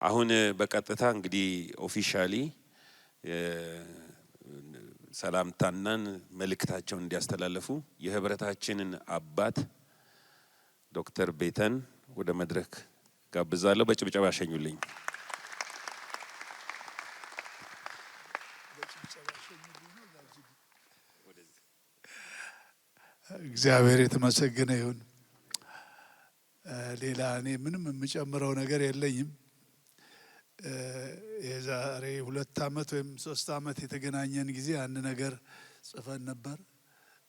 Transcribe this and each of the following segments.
አሁን በቀጥታ እንግዲህ ኦፊሻሊ ሰላምታናን መልእክታቸውን እንዲያስተላልፉ የህብረታችንን አባት ዶክተር ቤተን ወደ መድረክ ጋብዛለሁ። በጭብጨባ አሸኙልኝ። እግዚአብሔር የተመሰገነ ይሁን። ሌላ እኔ ምንም የምጨምረው ነገር የለኝም። የዛሬ 2 ዓመት ወይም 3 ዓመት የተገናኘን ጊዜ አንድ ነገር ጽፈን ነበር።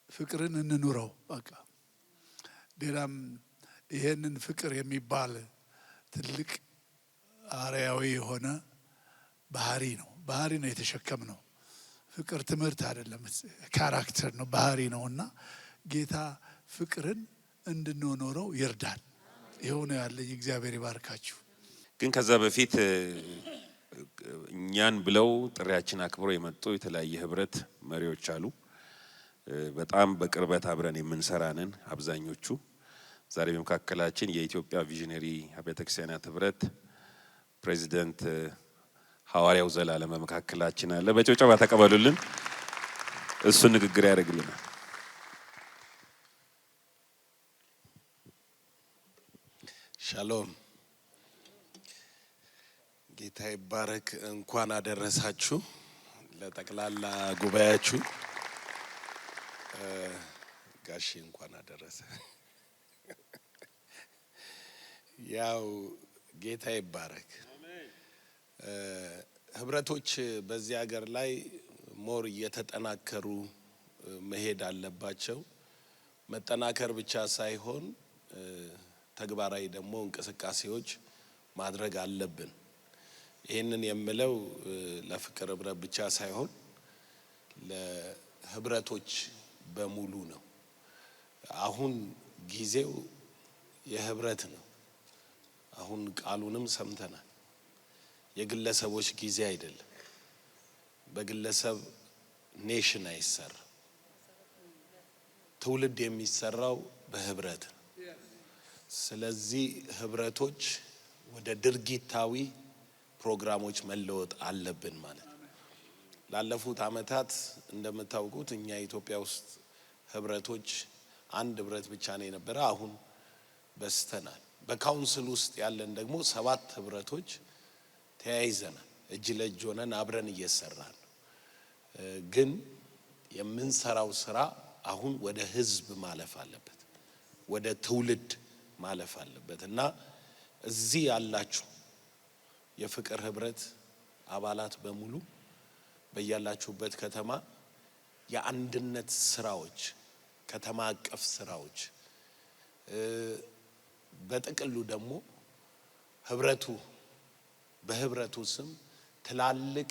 ፍቅርን እንኑረው በቃ። ሌላም ይሄንን ፍቅር የሚባል ትልቅ አርያዊ የሆነ ባህሪ ነው የተሸከምነው። ፍቅር ትምህርት አይደለም፣ ካራክተር ነው፣ ባህሪ ነውና ጌታ ፍቅርን እንድንኖረው ይርዳል። ይሄው ነው ያለኝ። እግዚአብሔር ይባርካችሁ። ግን ከዛ በፊት እኛን ብለው ጥሪያችን አክብረው የመጡ የተለያየ ህብረት መሪዎች አሉ። በጣም በቅርበት አብረን የምንሰራንን አብዛኞቹ ዛሬ በመካከላችን የኢትዮጵያ ቪዥነሪ አብያተ ክርስቲያናት ህብረት ፕሬዚደንት ሐዋርያው ዘላለም በመካከላችን አለ። በጭብጨባ ተቀበሉልን። እሱ ንግግር ያደርግልናል። ሻሎም፣ ጌታ ይባረክ። እንኳን አደረሳችሁ ለጠቅላላ ጉባኤያችሁ። ጋሺ እንኳን አደረሰ። ያው ጌታ ይባረክ። ህብረቶች በዚህ ሀገር ላይ ሞር እየተጠናከሩ መሄድ አለባቸው። መጠናከር ብቻ ሳይሆን ተግባራዊ ደግሞ እንቅስቃሴዎች ማድረግ አለብን። ይህንን የምለው ለፍቅር ህብረት ብቻ ሳይሆን ለህብረቶች በሙሉ ነው። አሁን ጊዜው የህብረት ነው። አሁን ቃሉንም ሰምተናል። የግለሰቦች ጊዜ አይደለም። በግለሰብ ኔሽን አይሰራ። ትውልድ የሚሰራው በህብረት ነው። ስለዚህ ህብረቶች ወደ ድርጊታዊ ፕሮግራሞች መለወጥ አለብን ማለት ነው። ላለፉት አመታት እንደምታውቁት እኛ ኢትዮጵያ ውስጥ ህብረቶች አንድ ህብረት ብቻ ነው የነበረ። አሁን በስተናል። በካውንስል ውስጥ ያለን ደግሞ 7 ህብረቶች ተያይዘናል። እጅ ለእጅ ሆነን አብረን እየሰራን ነው። ግን የምንሰራው ስራ አሁን ወደ ህዝብ ማለፍ አለበት፣ ወደ ትውልድ ማለፍ አለበት እና እዚህ ያላችሁ የፍቅር ህብረት አባላት በሙሉ በያላችሁበት ከተማ የአንድነት ስራዎች፣ ከተማ አቀፍ ስራዎች፣ በጥቅሉ ደግሞ በህብረቱ ስም ትላልቅ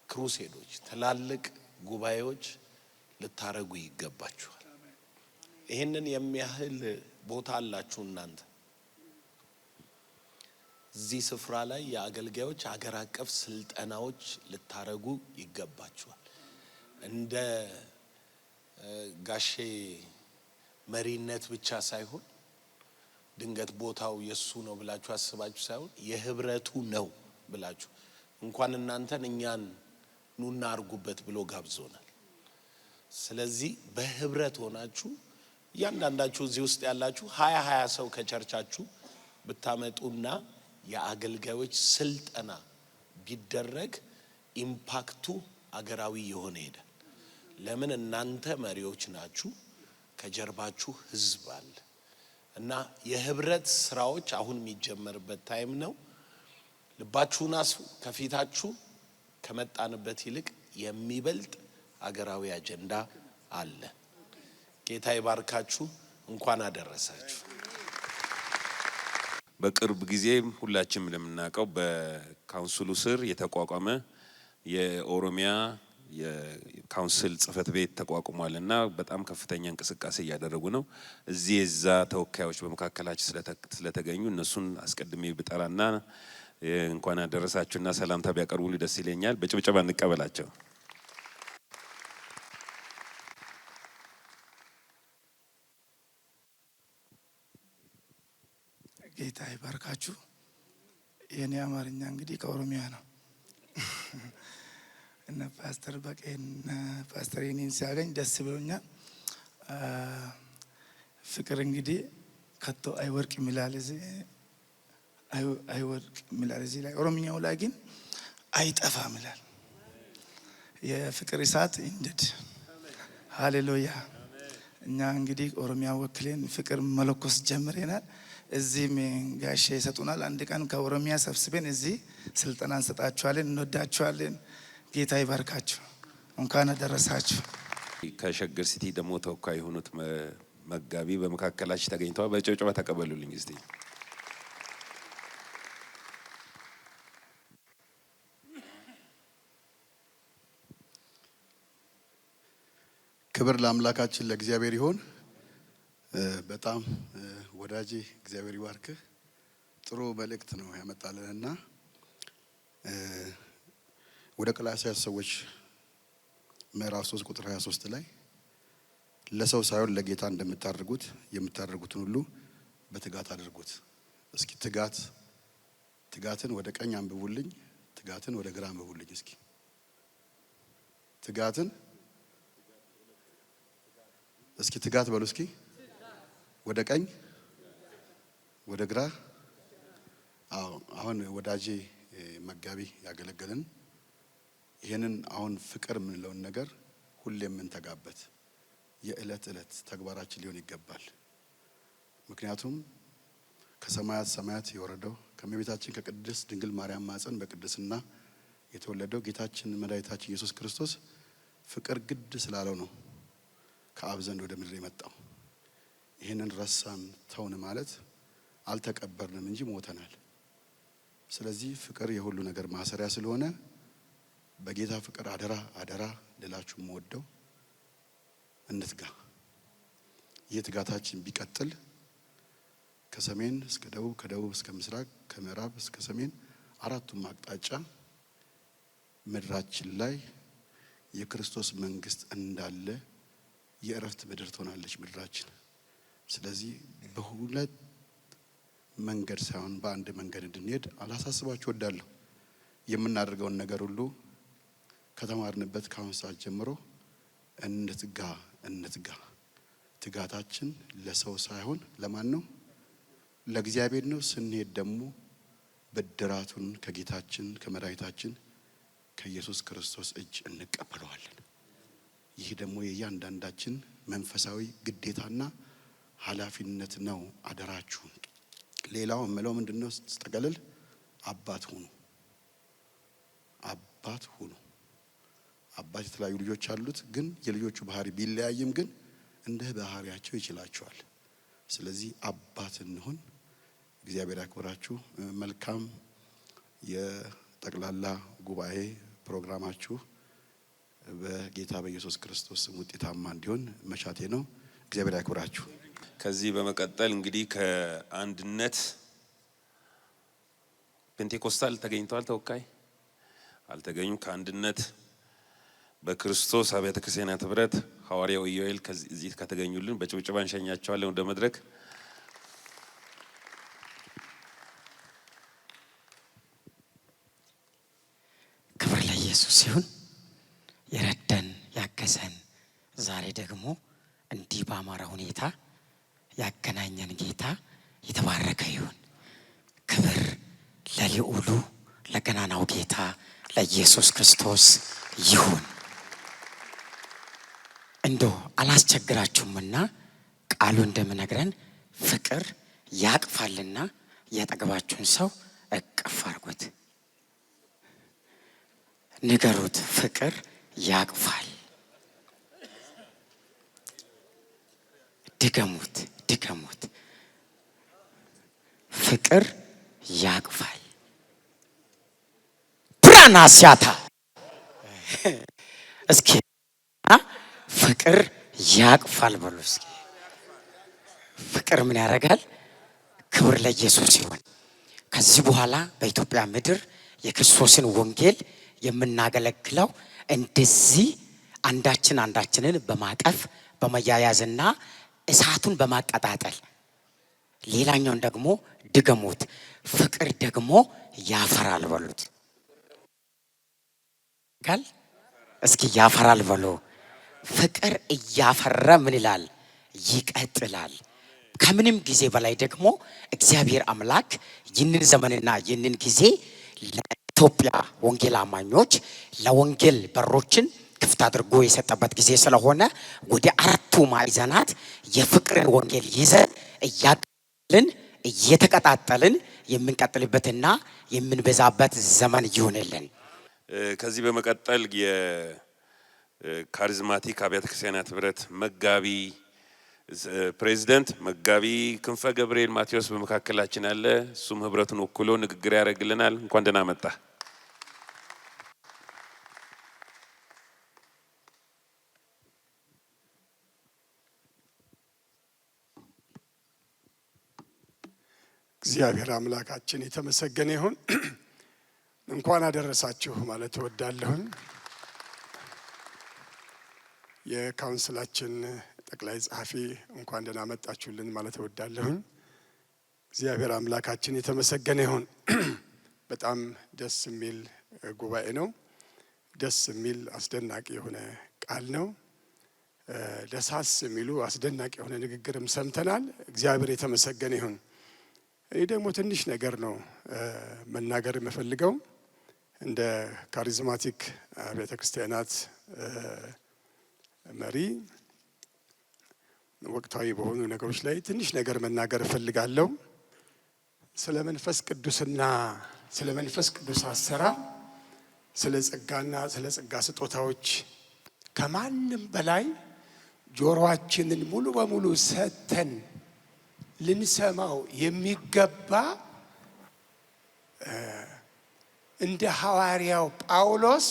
ክሩሴዶች፣ ትላልቅ ጉባኤዎች ልታረጉ ይገባችኋል። ይሄንን የሚያህል ቦታ አላችሁ እናንተ። እዚህ ስፍራ ላይ የአገልጋዮች ሀገር አቀፍ ስልጠናዎች ልታረጉ ይገባችኋል። እንደ ጋሼ መሪነት ብቻ ሳይሆን ድንገት ቦታው የሱ ነው ብላችሁ አስባችሁ ሳይሆን የህብረቱ ነው ብላችሁ እንኳን እናንተን እኛን ኑና አርጉበት ብሎ ጋብዞናል። ስለዚህ በህብረት ሆናችሁ እያንዳንዳችሁ እዚህ ውስጥ ያላችሁ 20 ሰው ከቸርቻችሁ ብታመጡና የአገልጋዮች ስልጠና ቢደረግ ኢምፓክቱ አገራዊ የሆነ ይሄዳል። ለምን? እናንተ መሪዎች ናችሁ፣ ከጀርባችሁ ህዝብ አለ እና የህብረት ስራዎች አሁን የሚጀመርበት ታይም ነው። ልባችሁን አስፉ። ከፊታችሁ ከመጣንበት ይልቅ የሚበልጥ አገራዊ አጀንዳ አለ። ጌታ ይባርካችሁ። እንኳን አደረሳችሁ። በቅርብ ጊዜ ሁላችንም እንደምናውቀው በካውንስሉ ስር የተቋቋመ የኦሮሚያ የካውንስል ጽህፈት ቤት ተቋቁሟልና በጣም ከፍተኛ እንቅስቃሴ እያደረጉ ነው። እዚህ የዛ ተወካዮች በመካከላችን ስለተገኙ እነሱን አስቀድሜ ብጠራና እንኳን አደረሳችሁና ሰላምታ ቢያቀርቡልኝ ደስ ይለኛል። በጭብጨባ እንቀበላቸው። ጌታ ይባርካችሁ። የኔ አማርኛ እንግዲህ ከኦሮሚያ ነው። እና ፓስተር በቀን ፓስተር የኔን ሲያገኝ ደስ ብሎኛል። ፍቅር እንግዲህ ከቶ አይወርቅም ይላል እዚህ አይወርቅም ይላል እዚህ ላይ ኦሮምኛው ላይ ግን አይጠፋም ይላል። የፍቅር እሳት ይንደድ። ሃሌሉያ። እኛ እንግዲህ ኦሮሚያ ወክለን ፍቅር መለኮስ ጀምረናል። እዚህም ጋሼ ይሰጡናል። አንድ ቀን ከኦሮሚያ ሰብስበን እዚህ ስልጠና እንሰጣችኋለን። እንወዳችኋለን። ጌታ ይባርካችሁ። እንኳን አደረሳችሁ። ከሸገር ሲቲ ደግሞ ተወካይ የሆኑት መጋቢ በመካከላችን ተገኝተዋል። በጭብጨባ ተቀበሉልኝ እስቲ። ክብር ለአምላካችን ለእግዚአብሔር ይሁን። በጣም ወዳጄ እግዚአብሔር ይባርክህ። ጥሩ መልእክት ነው ያመጣልንና ወደ ቆላስይስ ሰዎች ምዕራፍ 3 ቁጥር 23 ላይ ለሰው ሳይሆን ለጌታ እንደምታደርጉት የምታደርጉትን ሁሉ በትጋት አድርጉት። እስኪ ትጋትን ወደ ቀኝ አንብቡልኝ፣ ትጋትን ወደ ግራ አንብቡልኝ። እስኪ ትጋት በሉ እስኪ ወደ ቀኝ ወደ ግራ። አሁን ወዳጄ መጋቢ ያገለገለን ይሄንን አሁን ፍቅር የምንለውን ነገር ሁሌም የምንተጋበት የዕለት ዕለት ተግባራችን ሊሆን ይገባል። ምክንያቱም ከሰማያት ሰማያት የወረደው ከእመቤታችን ከቅድስት ድንግል ማርያም ማፀን በቅድስና የተወለደው ጌታችን መድኃኒታችን ኢየሱስ ክርስቶስ ፍቅር ግድ ስላለው ነው ከአብ ዘንድ ወደ ምድር የመጣው። ይሄንን ረሳን ተውን ማለት አልተቀበርንም እንጂ ሞተናል። ስለዚህ ፍቅር የሁሉ ነገር ማሰሪያ ስለሆነ በጌታ ፍቅር አደራ ልላችሁ የምወደው እንትጋ። የትጋታችን ቢቀጥል ከሰሜን እስከ ደቡብ፣ ከደቡብ እስከ ምስራቅ፣ ከምዕራብ እስከ ሰሜን አራቱም አቅጣጫ ምድራችን ላይ የክርስቶስ መንግስት እንዳለ የእረፍት ምድር ትሆናለች ምድራችን። ስለዚህ በሁለት መንገድ ሳይሆን በአንድ መንገድ እንድንሄድ አላሳስባችሁ እወዳለሁ። የምናደርገውን ነገር ሁሉ ከተማርንበት ከአሁን ሰዓት ጀምሮ እንትጋ። ትጋታችን ለሰው ሳይሆን ለማን ነው? ለእግዚአብሔር ነው። ስንሄድ ደግሞ ብድራቱን ከጌታችን ከመድኃኒታችን ከኢየሱስ ክርስቶስ እጅ እንቀበለዋለን። ይህ ደግሞ የእያንዳንዳችን መንፈሳዊ ግዴታና ኃላፊነት ነው። አደራችሁን። ሌላው እምለው ምንድነው? ስጠቀልል አባት ሁኑ። አባት የተለያዩ ልጆች አሉት፣ ግን የልጆቹ ባህሪ ቢለያይም ግን እንደ ባህሪያቸው ይችላቸዋል። ስለዚህ አባት እንሁን። እግዚአብሔር ያክብራችሁ። መልካም የጠቅላላ ጉባኤ ፕሮግራማችሁ በጌታ በኢየሱስ ክርስቶስ ውጤታማ እንዲሆን መሻቴ ነው። እግዚአብሔር ያክብራችሁ። ከዚህ በመቀጠል እንግዲህ ከአንድነት ፔንቴኮስታል ተገኝተዋል። ተወካይ አልተገኙም። ከአንድነት በክርስቶስ አብያተ ክርስቲያናት ህብረት ሐዋርያው ኢዮኤል ከዚህ ከተገኙልን በጭብጨባ እንሸኛቸዋለን ወደ መድረክ። ክብር ለኢየሱስ ይሁን። የረዳን ያገዘን ዛሬ ደግሞ እንዲህ በአማረ ሁኔታ ያገናኘን ጌታ የተባረከ ይሁን። ክብር ለልዑሉ ለገናናው ጌታ ለኢየሱስ ክርስቶስ ይሁን። እንደው አላስቸግራችሁምና ቃሉ እንደምነግረን ፍቅር ያቅፋልና ያጠገባችሁን ሰው እቅፍ አድርጉት፣ ንገሩት። ፍቅር ያቅፋል። ድገሙት። ፍቅር ያቅፋል። ፕራናሲያታ እስኪ ፍቅር ያቅፋል በሉ እስኪ። ፍቅር ምን ያደርጋል? ክብር ለኢየሱስ ይሁን። ከዚህ በኋላ በኢትዮጵያ ምድር የክርስቶስን ወንጌል የምናገለግለው እንደዚህ አንዳችንን በማቀፍ በመያያዝና እሳቱን በማቀጣጠል ሌላኛውን ደግሞ ድገሙት። ፍቅር ደግሞ ያፈራል በሉት። ጋል እስኪ ያፈራል በሉ። ፍቅር እያፈራ ምን ይላል? ይቀጥላል። ከምንም ጊዜ በላይ ደግሞ እግዚአብሔር አምላክ ይህንን ዘመንና ይህንን ጊዜ ለኢትዮጵያ ወንጌል አማኞች ለወንጌል በሮችን ክፍት አድርጎ የሰጠበት ጊዜ ስለሆነ ወደ አራቱ ማዕዘናት የፍቅርን ወንጌል ይዘን እያቀልን እየተቀጣጠልን የምንቀጥልበትና የምንበዛበት ዘመን ይሆንልን። ከዚህ በመቀጠል የካሪዝማቲክ አብያተ ክርስቲያናት ህብረት መጋቢ ፕሬዚደንት መጋቢ ክንፈ ገብርኤል ማቴዎስ በመካከላችን አለ። እሱም ህብረቱን ወክሎ ንግግር ያደርግልናል። እንኳን ደህና መጣ። እግዚአብሔር አምላካችን የተመሰገነ ይሁን። እንኳን አደረሳችሁ ማለት እወዳለሁ። የካውንስላችን ጠቅላይ ጸሐፊ እንኳን ደህና መጣችሁልን ማለት እወዳለሁ። እግዚአብሔር አምላካችን የተመሰገነ ይሁን። በጣም ደስ የሚል ጉባኤ ነው። ደስ የሚል አስደናቂ የሆነ ቃል ነው። ደሳስ የሚሉ አስደናቂ የሆነ ንግግርም ሰምተናል። እግዚአብሔር የተመሰገነ ይሁን። እኔ ደግሞ ትንሽ ነገር ነው መናገር የምፈልገው። እንደ ካሪዝማቲክ ቤተ ክርስቲያናት መሪ ወቅታዊ በሆኑ ነገሮች ላይ ትንሽ ነገር መናገር እፈልጋለሁ። ስለ መንፈስ ቅዱስና ስለ መንፈስ ቅዱስ አሰራር፣ ስለ ጸጋና ስለ ጸጋ ስጦታዎች ከማንም በላይ ጆሮአችንን ሙሉ በሙሉ ሰጥተን ልንሰማው የሚገባ እንደ ሐዋርያው ጳውሎስ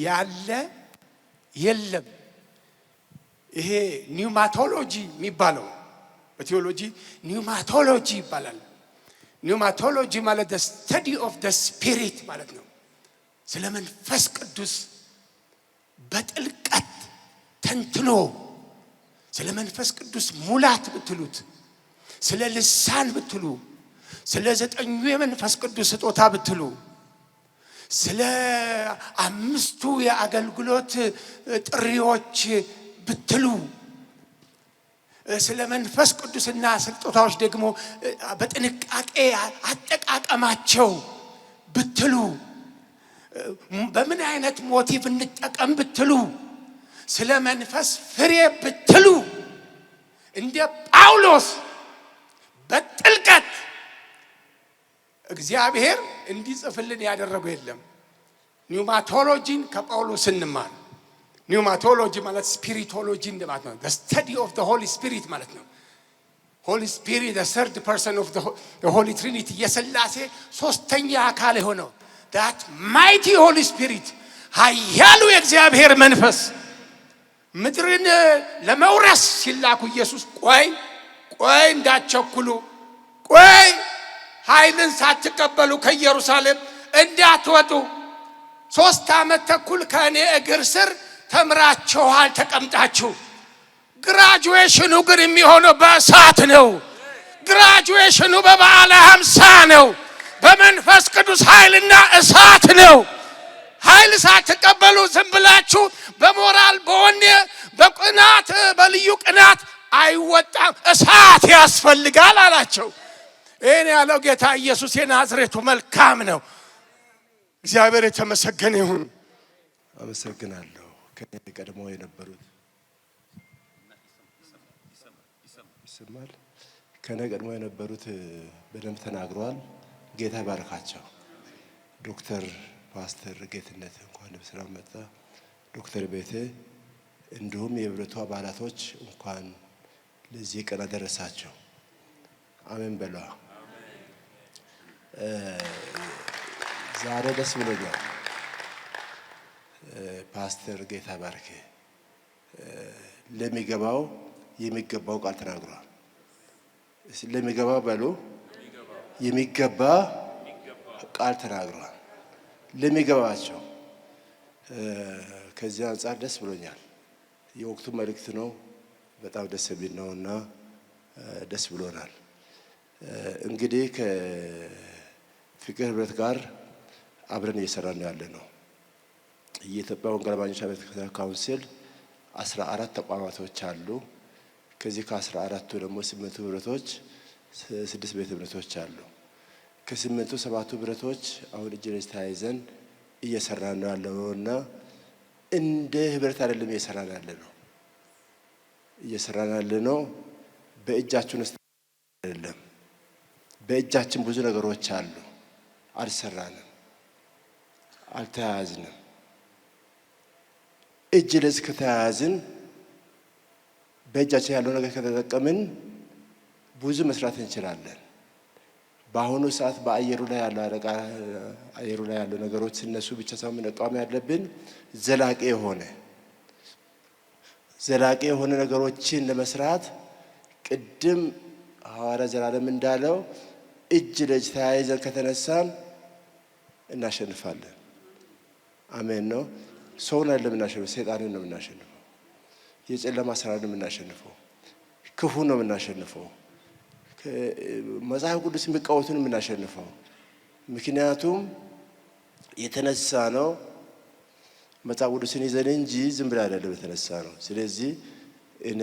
ያለ የለም። ይሄ ኒውማቶሎጂ የሚባለው በቴዎሎጂ ኒውማቶሎጂ ይባላል። ኒውማቶሎጂ ማለት the study of the spirit ማለት ነው። ስለ መንፈስ ቅዱስ በጥልቀት ተንትኖ ስለ መንፈስ ቅዱስ ሙላት ብትሉት፣ ስለ ልሳን ብትሉ፣ ስለ 9ኙ የመንፈስ ቅዱስ ስጦታ ብትሉ፣ ስለ 5ቱ የአገልግሎት ጥሪዎች ብትሉ፣ ስለ መንፈስ ቅዱስና ስጦታዎች ደግሞ በጥንቃቄ አጠቃቀማቸው ብትሉ፣ በምን አይነት ሞቲቭ እንጠቀም ብትሉ፣ ስለ መንፈስ ፍሬ ብትሉ፣ እንደ ጳውሎስ በጥልቀት እግዚአብሔር እንዲጽፍልን ያደረገው የለም። ኒውማቶሎጂን ከጳውሎስ እንማር። ኒውማቶሎጂ ማለት ስፒሪቶሎጂ እንደማለት ነው። the study of the Holy Spirit ማለት ነው። Holy Spirit the third person of the Holy Trinity የሥላሴ ሶስተኛ አካል የሆነው that mighty Holy Spirit ኃያሉ የእግዚአብሔር መንፈስ ምድርን ለመውረስ ሲላኩ ኢየሱስ ቆይ እንዳትቸኩሉ፣ ቆይ ኃይልን ሳትቀበሉ ከኢየሩሳሌም እንዳትወጡ፣ 3 ዓመት ተኩል ከእኔ እግር ስር ተምራችኋል ተቀምጣችሁ። ግራጁዌሽኑ ግን የሚሆነው በእሳት ነው። ግራጁዌሽኑ በበዓለ ሃምሳ ነው። በመንፈስ ቅዱስ ኃይልና እሳት ነው። ኃይል ሳትቀበሉ ዝም ብላችሁ በሞራል በወኔ በቅናት በልዩ ቅናት አይወጣም፣ እሳት ያስፈልጋል አላቸው። ይህን ያለው ጌታ ኢየሱስ የናዝሬቱ መልካም ነው። እግዚአብሔር የተመሰገነ ይሁን። አመሰግናለሁ። ከኔ ቀድሞ የነበሩት ይሰማል። ከኔ ቀድሞ የነበሩት በደንብ ተናግረዋል። ጌታ ይባርካቸው። ዶክተር ፓስተር ጌትነት እንኳን በሰላም መጣ። ዶክተር ቤቴ እንዲሁም የህብረቱ አባላቶች እንኳን ለዚህ ቀን አደረሳቸው። አሜን በሏ። ዛሬ ደስ ብሎኛል። ፓስተር ጌታ ባርኬ ለሚገባው የሚገባው ቃል ተናግሯል። ለሚገባው በሉ የሚገባ ቃል ተናግሯል። ለሚገባቸው ከዚህ አንጻር ደስ ብሎኛል። የወቅቱ መልእክት ነው። በጣም ደስ የሚል ነውና ደስ ብሎናል። እንግዲህ ፍቅር ህብረት ጋር አብረን እየሰራን ያለ ነው። የኢትዮጵያ ወንጌል አማኞች ቤተ ክርስቲያን ካውንስል 14 ተቋማቶች አሉ። ከዚህ ከ14ቱ ደግሞ 8 ህብረቶች 6 ቤተ ህብረቶች አሉ። ከ8ቱ 7ቱ ህብረቶች አሁን እጅ ለእጅ ተያይዘን እየሰራን ነው ያለውና እንደ ህብረት አይደለም እየሰራን ያለ ነው በእጃችን ውስጥ አይደለም። በእጃችን ብዙ ነገሮች አሉ። አልሰራንም፣ አልተያያዝንም። እጅ ለእጅ ከተያያዝን በእጃችን ያለው ነገር ከተጠቀምን ብዙ መስራት እንችላለን። በአሁኑ ሰዓት በአየሩ ላይ ያለው ነገሮች እነሱ ብቻ ሳይሆን መቃወም ያለብን ዘላቂ የሆነ ነገሮችን ለመስራት ቅድም ሐዋርያ ዘላለም እንዳለው እጅ ለእጅ ተያይዘን ከተነሳን እናሸንፋለን። አሜን ነው። ሰውን አይደለም የምናሸንፈው፣ ሰይጣንን ነው የምናሸንፈው። የጨለማ ስራ ነው የምናሸንፈው። ክፉ ነው የምናሸንፈው። መጽሐፍ ቅዱስ የሚቃወቱን የምናሸንፈው። ምክንያቱም የተነሳ ነው መጽሐፍ ቅዱስን ይዘን እንጂ ዝም ብለን አይደለም የተነሳ ነው። ስለዚህ እኔ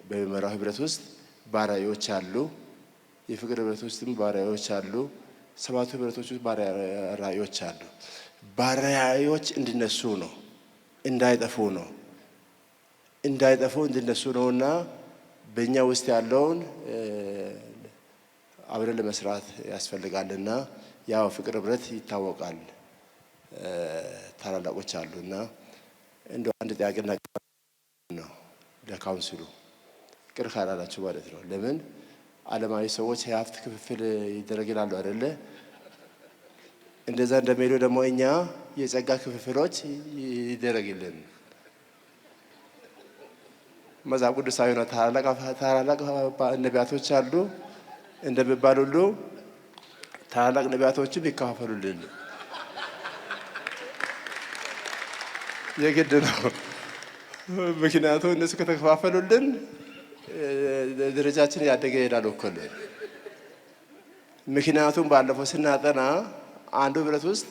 በመራው ህብረት ውስጥ ባሪያዎች አሉ። የፍቅር ህብረት ውስጥም ባሪያዎች አሉ። 7ቱ ህብረቶች ውስጥ ባሪያዎች አሉ። ባሪያዎች እንዲነሱ ነው፣ እንዳይጠፉ እንዲነሱ ነውና በእኛ ውስጥ ያለውን አብረን ለመስራት ያስፈልጋልና ያው ፍቅር ህብረት ይታወቃል። ታላላቆች አሉና እንደው አንድ ጥያቄ ነው ለካውንስሉ ቅር ካላላችሁ ማለት ነው። ለምን ዓለማዊ ሰዎች የሀብት ክፍፍል ይደረግ ይላሉ አይደለ? እንደዛ እንደሚለው ደግሞ እኛ የጸጋ ክፍፍሎች ይደረግልን። መጽሐፍ ቅዱሳዊ ነው። ታላላቅ ነቢያቶች አሉ እንደሚባል ሁሉ ታላላቅ ነቢያቶችም ይከፋፈሉልን የግድ ነው። ምክንያቱም እነሱ ከተከፋፈሉልን ደረጃችን ያደገ ይሄዳል እኮ። ምክንያቱም ባለፈው ስናጠና አንዱ ህብረት ውስጥ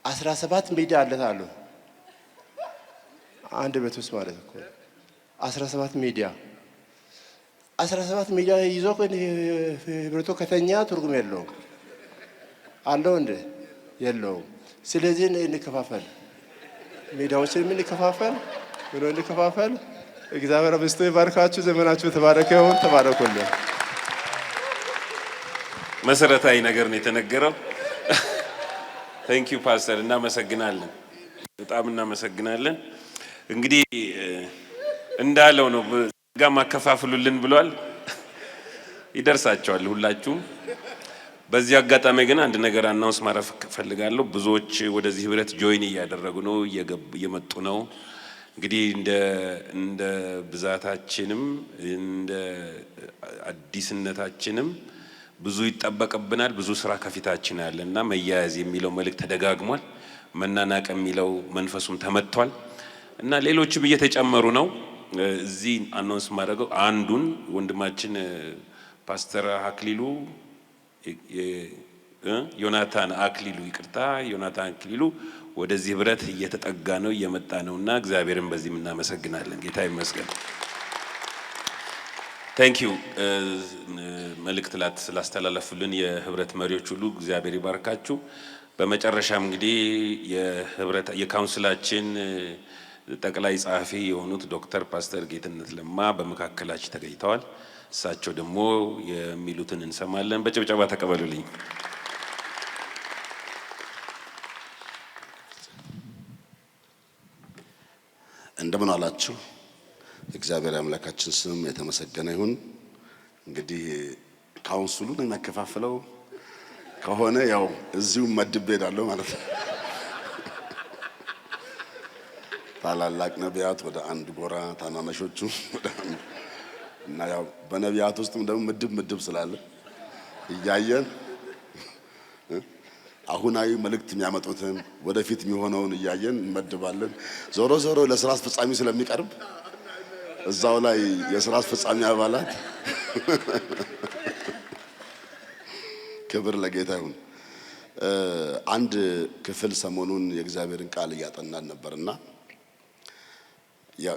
17 ሚዲያ አለት አሉ። አንድ ህብረት ውስጥ ማለት እኮ 17 ሚዲያ ይዞ ህብረቱ ከተኛ ትርጉም የለውም። አለው እንደ የለውም። ስለዚህ እንከፋፈል፣ ሚዲያዎችን እንከፋፈል። እግዚአብሔር አብዝቶ ይባርካችሁ። ዘመናችሁ የተባረከ ይሁን። ተባረኩልን። መሰረታዊ ነገር ነው የተነገረው። ቴንክ ዩ ፓስተር፣ እናመሰግናለን፣ በጣም እናመሰግናለን። እንግዲህ እንዳለው ነው ጋር ማከፋፍሉልን ብሏል። ይደርሳቸዋል ሁላችሁም። በዚህ አጋጣሚ ግን አንድ ነገር አናውንስ ማረፍ ፈልጋለሁ። ብዙዎች ወደዚህ ህብረት ጆይን እያደረጉ ነው፣ እየመጡ ነው። እንግዲህ እንደ ብዛታችንም እንደ አዲስነታችንም ብዙ ይጠበቅብናል። ብዙ ስራ ከፊታችን ያለና መያያዝ የሚለው መልእክት ተደጋግሟል። መናናቅ የሚለው መንፈሱም ተመቷል እና ሌሎችም እየተጨመሩ ነው። እዚህ አናውንስ ማድረገው አንዱን ወንድማችን ፓስተር አክሊሉ ዮናታን አክሊሉ ወደዚህ ህብረት እየተጠጋ ነው፣ እየመጣ ነውና እግዚአብሔርን በዚህ እናመሰግናለን። ጌታ ይመስገን። ታንክ ዩ መልእክት ስላስተላለፉልን የህብረት መሪዎች ሁሉ እግዚአብሔር ይባርካችሁ። በመጨረሻም እንግዲህ የካውንስላችን ጠቅላይ ጸሐፊ የሆኑት ዶክተር ፓስተር ጌትነት ለማ በመካከላችን ተገኝተዋል። እሳቸው ደግሞ የሚሉትን እንሰማለን። በጭብጨባ ተቀበሉልኝ። እንደምን አላችሁ? እግዚአብሔር አምላካችን ስም የተመሰገነ ይሁን። እንግዲህ ካውንስሉን የሚያከፋፍለው ከሆነ ያው እዚሁ መድብ ሄዳለሁ ማለት ነው። ታላላቅ ነቢያት ወደ አንድ ጎራ፣ ታናናሾቹ ወደ አንድ እና ያው በነቢያት ውስጥም ደግሞ ምድብ ስላለ እያየን አሁናዊ መልእክት የሚያመጡትን ወደፊት የሚሆነውን እያየን እንመድባለን። ዞሮ ለስራ አስፈጻሚ ስለሚቀርብ እዛው ላይ የስራ አስፈጻሚ አባላት ክብር ለጌታ ይሁን። አንድ ክፍል ሰሞኑን የእግዚአብሔርን ቃል እያጠናን ነበርና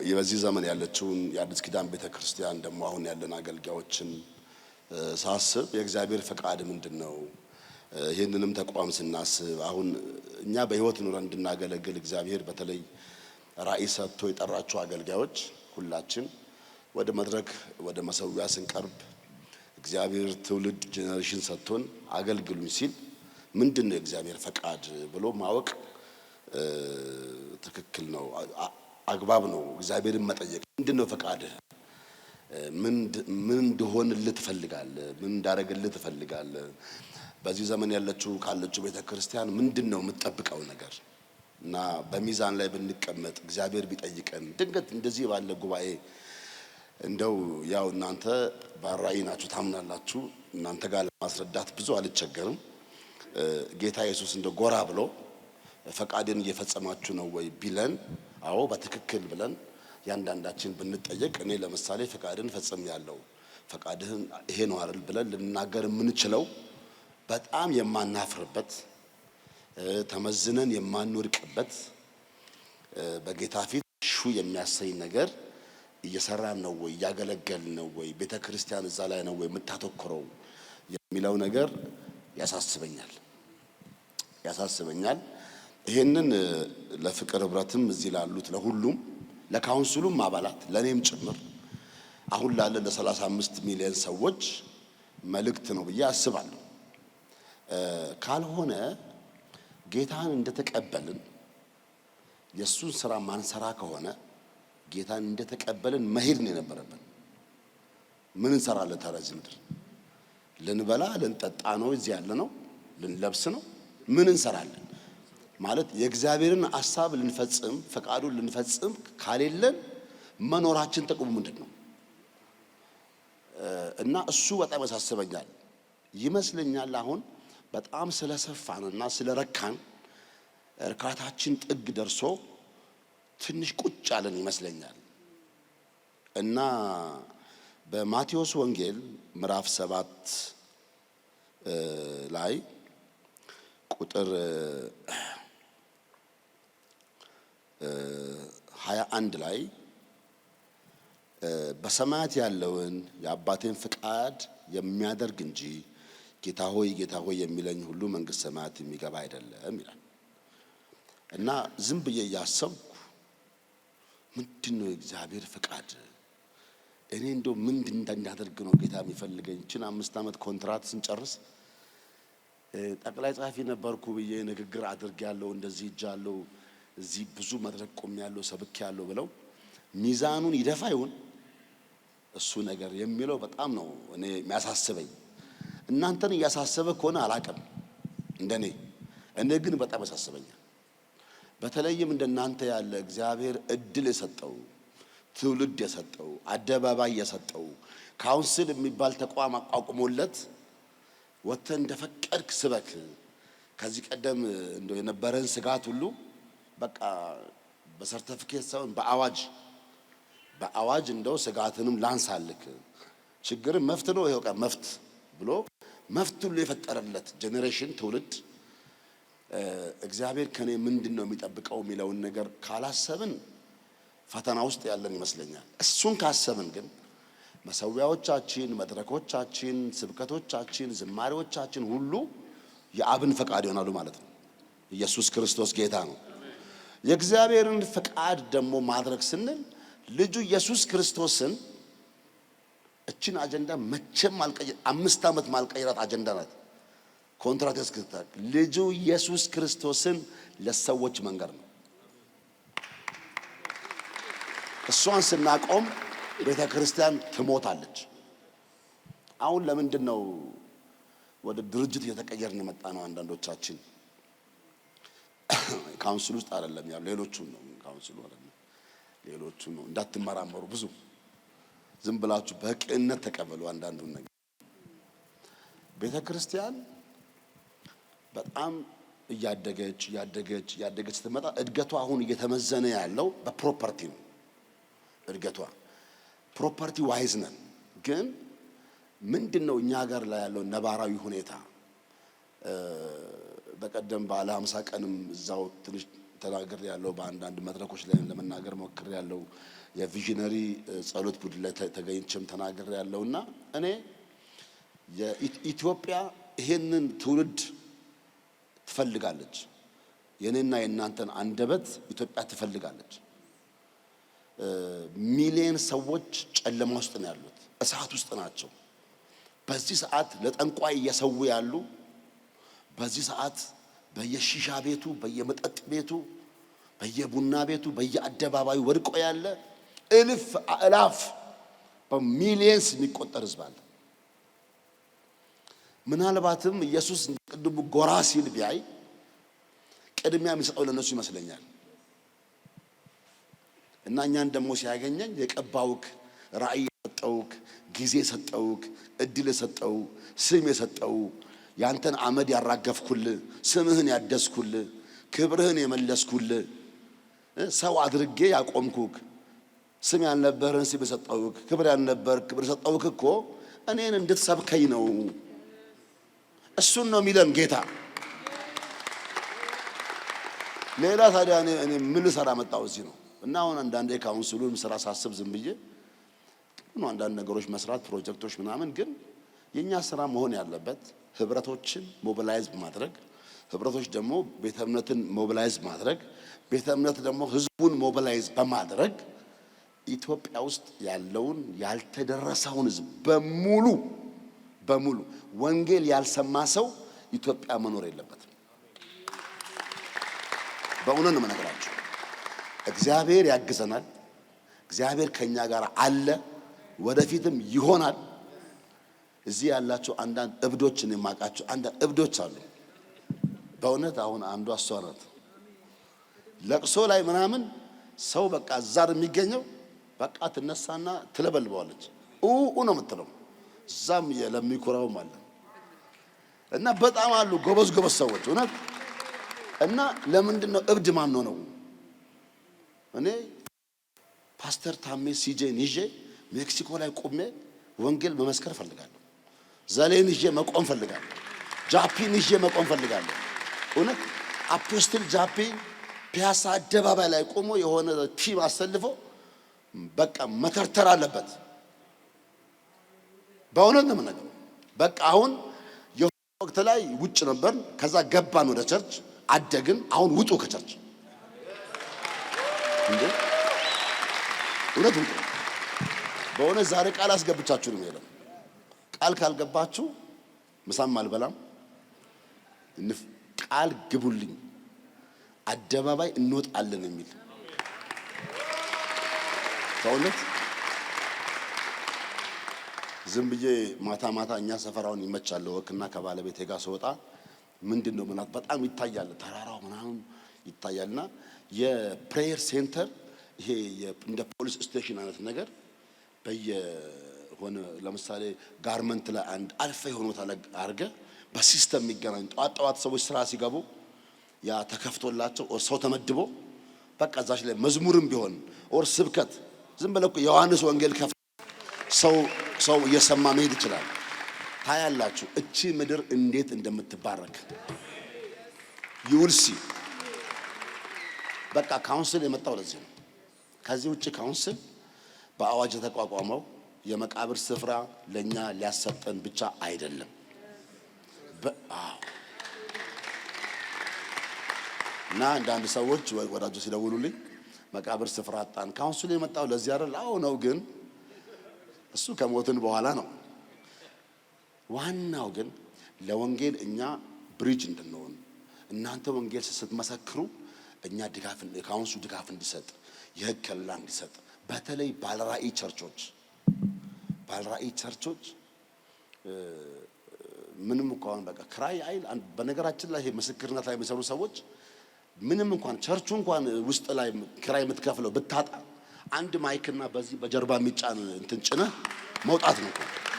የበዚህ ዘመን ያለችውን የአዲስ ኪዳን ቤተክርስቲያን ደግሞ አሁን ያለን አገልጋዮችን ሳስብ የእግዚአብሔር ፈቃድ ምንድነው? ይህንንም ተቋም ስናስብ አሁን እኛ በህይወት ኑረን እንድናገለግል እግዚአብሔር በተለይ ራእይ ሰጥቶ የጠራቸው አገልጋዮች ሁላችን ወደ መድረክ ወደ መሰዊያ ስንቀርብ እግዚአብሔር ትውልድ ጄኔሬሽን ሰጥቶን አገልግሉኝ ሲል ምንድነው የእግዚአብሔር ፈቃድ ብሎ ማወቅ ትክክል ነው፣ አግባብ ነው። እግዚአብሔርን መጠየቅ ምንድነው ፈቃድህ? ምን እንደሆንልህ ትፈልጋለህ? ምን እንዳደረግልህ ትፈልጋለህ? በዚህ ዘመን ካለችው ቤተክርስቲያን ምንድነው የምትጠብቀው ነገር? እና በሚዛን ላይ ብንቀመጥ እግዚአብሔር ቢጠይቀን ድንገት እንደዚህ ባለ ጉባኤ እንደው ያው እናንተ ባራይ ናችሁ ታምናላችሁ፣ እናንተ ጋር ለማስረዳት ብዙ አልቸገርም። ጌታ ኢየሱስ እንደ ጎራ ብሎ ፈቃድን እየፈጸማችሁ ነው ወይ ቢለን አዎ በትክክል ብለን ያንዳንዳችን ብንጠየቅ እኔ ለምሳሌ ፈቃድን ፈጽሜያለሁ ፈቃድህን ይሄ ነው አይደል ብለን ልንናገር የምንችለው በጣም የማናፍርበት ተመዝነን የማንወድቅበት በጌታ ፊት ሹ የሚያሰኝ ነገር እየሰራን ነው ወይ ያገለገልን ነው ወይ ቤተክርስቲያን እዛ ላይ ነው ወይ የምታተኩረው የሚለው ነገር ያሳስበኛል። ይሄንን ለፍቅር ህብረትም እዚህ ላሉት ለሁሉም ለካውንስሉም አባላት ለኔም ጭምር አሁን ላለ ለ35 ሚሊዮን ሰዎች መልእክት ነው ብዬ አስባለሁ። ካልሆነ ጌታን እንደተቀበልን የሱን ስራ ማንሰራ ከሆነ ጌታን እንደተቀበልን መሄድ ነው የነበረብን። ምን እንሰራለን ታዲያ እዚህ ምድር? ልንበላ ልንጠጣ ነው እዚህ ያለ ነው? ልንለብስ ነው? ምን እንሰራለን? ማለት የእግዚአብሔርን ሐሳብ ልንፈጽም ፈቃዱን ልንፈጽም ካሌለን መኖራችን ጥቅሙ ምንድነው? እና እሱ በጣም ያሳስበኛል ይመስለኛል። አሁን በጣም ስለሰፋንና ስለረካን እርካታችን ጥግ ደርሶ ትንሽ ቁጭ አለን ይመስለኛል። እና በማቴዎስ ወንጌል ምዕራፍ 7 ላይ ቁጥር 21 ላይ በሰማያት ያለውን የአባቴን ፍቃድ የሚያደርግ እንጂ ጌታ ሆይ የሚለኝ ሁሉ መንግሥተ ሰማያት የሚገባ አይደለም ይላል። እና ዝም ብዬ እያሰብኩ ምንድነው የእግዚአብሔር ፍቃድ? እኔ እንደው ምንድን እንዳደርግ ነው ጌታ የሚፈልገኝ? እቺን 5 ዓመት ኮንትራት ስንጨርስ ጠቅላይ ጸሐፊ ነበርኩ ብዬ ንግግር አድርጌያለሁ፣ እንደዚህ እጃለሁ፣ እዚህ ብዙ መድረክ ቆሜያለሁ፣ ሰብኬያለሁ ብለው ሚዛኑን ይደፋ ይሁን እሱ ነገር የሚለው በጣም ነው እኔ የሚያሳስበኝ። እናንተን እያሳሰበ ከሆነ አላቅም እንደኔ ግን በጣም ያሳስበኛል። በተለይም እንደናንተ ያለ እግዚአብሔር እድል የሰጠው ትውልድ የሰጠው አደባባይ የሰጠው ካውንስል የሚባል ተቋም አቋቁሞለት ወጥተህ እንደፈቀድክ ስበክ። ከዚህ ቀደም እንደው የነበረን ስጋት ሁሉ በቃ በሰርቲፊኬት ሳይሆን በአዋጅ እንደው ስጋትንም ላንሳልክ ችግርን መፍት ነው ይሄው ቀን መፍት ብሎ መፍት ሁሉ የፈጠረለት ጄኔሬሽን ትውልድ እግዚአብሔር ከኔ ምንድነው የሚጠብቀው የሚለውን ነገር ካላሰብን ፈተና ውስጥ ያለን ይመስለኛል። እሱን ካሰብን ግን መሰዊያዎቻችን፣ መድረኮቻችን፣ ስብከቶቻችን፣ ዝማሬዎቻችን ሁሉ የአብን ፈቃድ ይሆናሉ ማለት ነው። ኢየሱስ ክርስቶስ ጌታ ነው። የእግዚአብሔርን ፈቃድ ደግሞ ማድረግ ስንል ልጁ ኢየሱስ ክርስቶስን እችን አጀንዳ መቼም 5 ዓመት ማልቀይራት አጀንዳ ናት። ኮንትራት ያስከታል። ልጁ ኢየሱስ ክርስቶስን ለሰዎች መንገር ነው። እሷን ስናቆም ቤተ ክርስቲያን ትሞታለች። አሁን ለምንድን ነው ወደ ድርጅት እየተቀየርን የመጣ ነው? አንዳንዶቻችን ካውንስል ውስጥ አይደለም ያው ሌሎቹን ነው ካውንስሉ አይደለም ሌሎቹን ነው። እንዳትመራመሩ ብዙ ዝም ብላችሁ በቅንነት ተቀበሉ። አንዳንዱን ነገር ቤተ ክርስቲያን በጣም እያደገች ስትመጣ እድገቷ አሁን እየተመዘነ ያለው በፕሮፐርቲ ነው። እድገቷ ፕሮፐርቲ ዋይዝ ነን። ግን ምንድነው እኛ ሀገር ላይ ያለው ነባራዊ ሁኔታ በቀደም ባለ 50 ቀንም እዛው ትንሽ ተናገር ያለው በአንዳንድ መድረኮች ላይ ለመናገር ሞክር ያለው የቪዥነሪ ጸሎት ቡድን ላይ ተገኝቼም ተናገር ያለውና እኔ የኢትዮጵያ ይሄንን ትውልድ ትፈልጋለች። የኔና የእናንተን አንደበት ኢትዮጵያ ትፈልጋለች። ሚሊዮን ሰዎች ጨለማ ውስጥ ነው ያሉት፣ እሳት ውስጥ ናቸው። በዚህ ሰዓት ለጠንቋይ እየሰው ያሉ፣ በዚህ ሰዓት በየሺሻ ቤቱ፣ በየመጠጥ ቤቱ፣ በየቡና ቤቱ፣ በየአደባባዩ ወድቆ ያለ እልፍ አእላፍ በሚሊየንስ የሚቆጠር ህዝብ አለ። ምናልባትም ኢየሱስ ቅድሙ ጎራ ሲል ቢያይ ቅድሚያ የሚሰጠው ለነሱ ይመስለኛል። እና እኛን ደግሞ ሲያገኘን የቀባውክ፣ ራእይ የሰጠውክ፣ ጊዜ የሰጠውክ፣ እድል የሰጠው፣ ስም የሰጠው፣ ያንተን አመድ ያራገፍኩል፣ ስምህን ያደስኩል፣ ክብርህን የመለስኩል፣ ሰው አድርጌ ያቆምኩክ፣ ስም ያልነበርህን ስም የሰጠውክ፣ ክብር ያልነበር ክብር የሰጠውክ እኮ እኔን እንድትሰብከኝ ነው። እሱን ነው የሚለን ጌታ። ሌላ ታዲያ እኔ ምን ልሰራ መጣሁ እዚህ ነው? እና አሁን አንዳንዴ ካውንስሉን ስራ ሳስብ ዝም ብዬ ነው አንዳንድ ነገሮች መስራት ፕሮጀክቶች ምናምን፣ ግን የኛ ስራ መሆን ያለበት ህብረቶችን ሞቢላይዝ ማድረግ፣ ህብረቶች ደግሞ ቤተ እምነትን ሞቢላይዝ ማድረግ፣ ቤተ እምነት ደግሞ ህዝቡን ሞቢላይዝ በማድረግ ኢትዮጵያ ውስጥ ያለውን ያልተደረሰውን ህዝብ በሙሉ ወንጌል ያልሰማ ሰው ኢትዮጵያ መኖር የለበትም። በእውነት ነው የምነግራችሁ። እግዚአብሔር ያግዘናል። እግዚአብሔር ከኛ ጋር አለ፣ ወደፊትም ይሆናል። እዚህ ያላችሁ አንዳንድ እብዶችን የማውቃቸው አንዳንድ እብዶች አሉ። በእውነት አሁን አንዷ እሷ ናት። ለቅሶ ላይ ምናምን ሰው በቃ ዛር የሚገኘው በቃ ትነሳና ትለበልበዋለች። ነው የምትለው። እዛም ለሚኮራውም አለ እና በጣም አሉ ጎበዝ ሰዎች እውነት። እና ለምንድን ነው እብድ ማን ነው? እኔ ፓስተር ታሜ ሲጄን ይዤ ሜክሲኮ ላይ ቆሜ ወንጌል መመስከር ፈልጋለሁ። ዘሌን ይዤ መቆም ፈልጋለሁ። ጃፒን ይዤ መቆም ፈልጋለሁ። እውነት አፖስትል ጃፒ ፒያሳ አደባባይ ላይ ቆሞ የሆነ ቲም አሰልፎ በቃ መተርተር አለበት። በእውነት ነው የምነግርህ። በቃ አሁን የሆነ ወቅት ላይ ውጭ ነበር፣ ከዛ ገባን ወደ ቸርች አደግን። አሁን ውጡ ከቸርች እንዴ! እውነት ውጡ። በእውነት ዛሬ ቃል አስገብቻችሁ ነው የምሄደው። ቃል ካልገባችሁ ምሳም አልበላም። ቃል ግቡልኝ፣ አደባባይ እንወጣለን የሚል በእውነት ዝም ብዬ ማታ እኛ ሰፈራውን ይመቻል ወክና ከባለቤቴ ጋር ስወጣ ምንድነው ምናት በጣም ይታያል፣ ተራራው ምናምን ይታያልና የፕሬየር ሴንተር ይሄ እንደ ፖሊስ ስቴሽን አይነት ነገር በየሆነ ለምሳሌ ጋርመንት ላይ አንድ አልፈ የሆነ ቦታ ላይ አድርገህ በሲስተም የሚገናኝ ጠዋት ሰዎች ስራ ሲገቡ ያ ተከፍቶላቸው ኦር ሰው ተመድቦ በቃ እዛች ላይ መዝሙርም ቢሆን ኦር ስብከት ዝም ብለህ ዮሐንስ ወንጌል ከፍ ሰው እየሰማ መሄድ ይችላል። ታያላችሁ እቺ ምድር እንዴት እንደምትባረክ ይውልሲ። በቃ ካውንስል የመጣው ለዚህ ነው። ከዚህ ውጪ ካውንስል በአዋጅ የተቋቋመው የመቃብር ስፍራ ለኛ ሊያሰጠን ብቻ አይደለም። እና አንዳንድ ሰዎች ወዳጆች ሲደውሉልኝ መቃብር ስፍራ አጣን፣ ካውንስሉ የመጣው ለዚህ አይደል? አዎ ነው፣ ግን እሱ ከሞትን በኋላ ነው። ዋናው ግን ለወንጌል እኛ ብሪጅ እንድንሆን እናንተ ወንጌል ስትመሰክሩ እኛ ድጋፍ ካውንስሉ ድጋፍ እንዲሰጥ የህግ ከለላ እንዲሰጥ በተለይ ባለራእይ ቸርቾች ምንም እንኳን በቃ ክራይ አይል በነገራችን ላይ ምስክርነት ላይ የሚሰሩ ሰዎች ምንም እንኳን ቸርቹ እንኳን ውስጥ ላይ ክራይ የምትከፍለው ብታጣ አንድ ማይክና በዚህ በጀርባ የሚጫን እንትን ጭነህ መውጣት ነው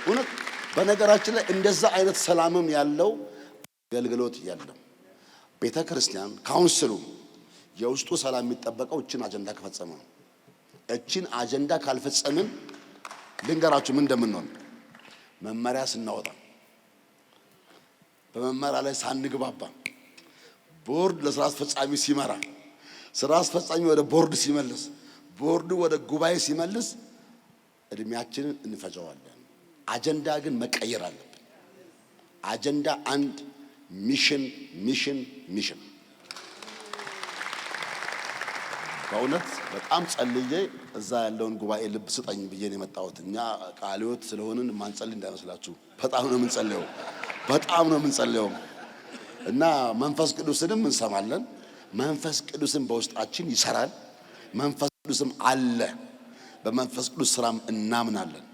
እውነት። በነገራችን ላይ እንደዛ አይነት ሰላምም ያለው አገልግሎት የለም። ቤተ ክርስቲያን ካውንስሉ የውስጡ ሰላም የሚጠበቀው እችን አጀንዳ ከፈጸመ ነው። እችን አጀንዳ ካልፈጸምን ልንገራችሁ ምን እንደምንሆን። መመሪያ ስናወጣ በመመሪያ ላይ ሳንግባባ ቦርድ ለስራ አስፈጻሚ ሲመራ፣ ስራ አስፈጻሚ ወደ ቦርድ ሲመልስ፣ ቦርዱ ወደ ጉባኤ ሲመልስ እድሜያችንን እንፈጀዋለን። አጀንዳ ግን መቀየር አለብን። አጀንዳ አንድ፣ ሚሽን ሚሽን ሚሽን። በእውነት በጣም ጸልዬ እዛ ያለውን ጉባኤ ልብ ስጠኝ ብዬ ነው የመጣሁት። እኛ ቃለ ሕይወት ስለሆንን ማንጸልይ እንዳይመስላችሁ፣ በጣም ነው የምንጸልየው፣ በጣም ነው የምንጸልየው። እና መንፈስ ቅዱስንም እንሰማለን። መንፈስ ቅዱስም በውስጣችን ይሰራል። መንፈስ ቅዱስም አለ። በመንፈስ ቅዱስ ስራም እናምናለን።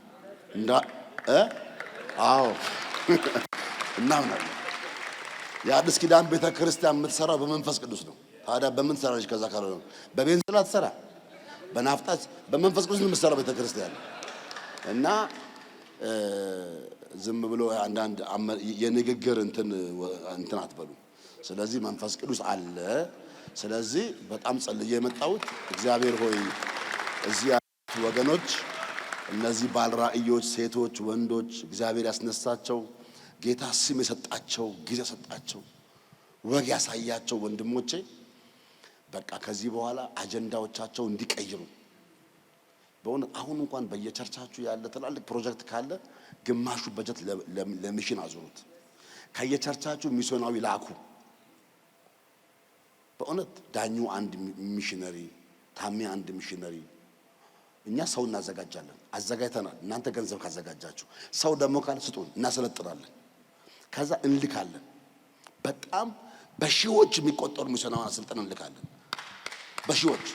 አዎ እናምናለን። የአዲስ ኪዳን ቤተ ክርስቲያን የምትሰራው በመንፈስ ቅዱስ ነው። ታዲያ በምን ትሰራለች? ከዛ ካልሆነ በቤንዚን አትሰራ፣ በናፍጣት በመንፈስ ቅዱስ ነው የምትሰራው ቤተ ክርስቲያን። እና ዝም ብሎ አንዳንድ የንግግር እንትን አትበሉ። ስለዚህ መንፈስ ቅዱስ አለ። ስለዚህ በጣም ጸልዬ የመጣሁት እግዚአብሔር ሆይ እዚህ ያሉት ወገኖች፣ እነዚህ ባለራእዮች፣ ሴቶች፣ ወንዶች እግዚአብሔር ያስነሳቸው ጌታ ስም የሰጣቸው ጊዜ ሰጣቸው ወግ ያሳያቸው ወንድሞቼ በቃ ከዚህ በኋላ አጀንዳዎቻቸው እንዲቀይሩ በእውነት አሁን እንኳን በየቸርቻችሁ ያለ ትላልቅ ፕሮጀክት ካለ ግማሹ በጀት ለሚሽን አዙሩት። ከየቸርቻችሁ ሚስዮናዊ ላኩ። በእውነት ዳኙ አንድ ሚሽነሪ፣ ታሚ አንድ ሚሽነሪ። እኛ ሰው እናዘጋጃለን፣ አዘጋጅተናል። እናንተ ገንዘብ ካዘጋጃችሁ፣ ሰው ደግሞ ካለ ስጡን፣ እናሰለጥናለን። ከዛ እንልካለን። በጣም በሺዎች የሚቆጠሩ ሚስዮናውያን አሰልጥነን እንልካለን። በሺዎች